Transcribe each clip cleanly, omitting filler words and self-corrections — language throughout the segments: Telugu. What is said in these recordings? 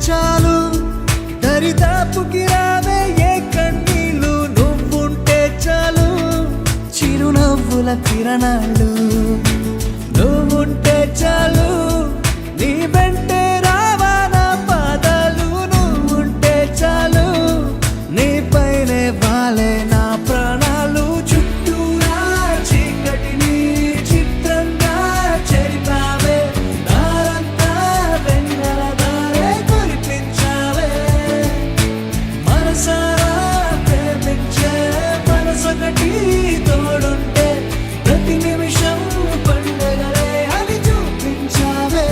చాలు దరిదాపుకి రావే ఏ కన్నీళ్ళు, నువ్వుంటే చాలు చిరునవ్వుల కిరణాలు, నువ్వుంటే చాలు నీ వెంటే రావా నా పాదాలు, నువ్వుంటే చాలు నీ పైనే వాలే నా ప్రాణాలు. చుట్టూరా చీకటిని చిత్రంగా చెరిపావే, దారంతా వెన్నెల దారే కురిపించావే, మనసారా ప్రేమించే మనసొకటి తోడుంటే ప్రతి నిమిషం పండగలే అని చూపించావే.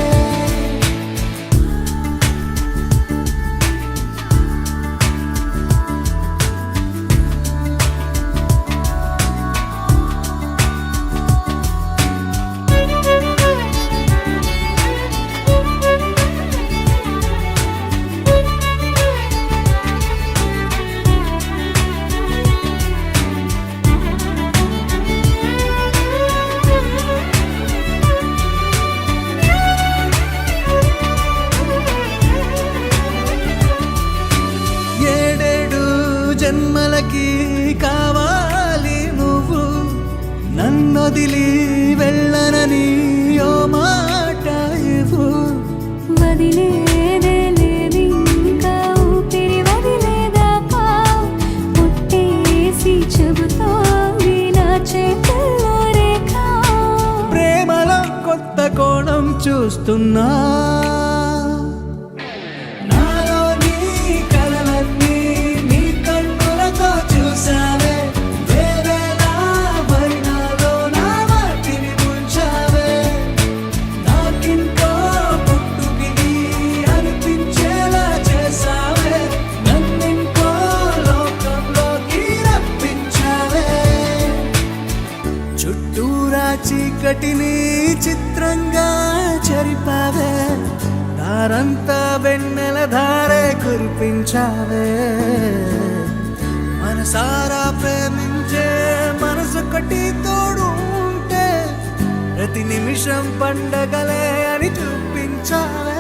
జన్మలకి కావాలి నువ్వు, నన్నొదిలి వెళ్ళనని ఓ మాట ఇవ్వు. వదిలేదే లేదు ఇంకా ఊపిరి వదిలేదాకా, పుట్టేసి చెబుతోంది నా చేతుల్లో రేఖ. ప్రేమలో కొత్త కోణం చూస్తున్నా, చుట్టూరా చీకటిని చిత్రంగా చెరిపావే, దారంతా వెన్నెల ధారే కురిపించావే, మనసారా ప్రేమించే మనసొకటి తోడు ఉంటే ప్రతి నిమిషం పండగలే అని చూపించావే.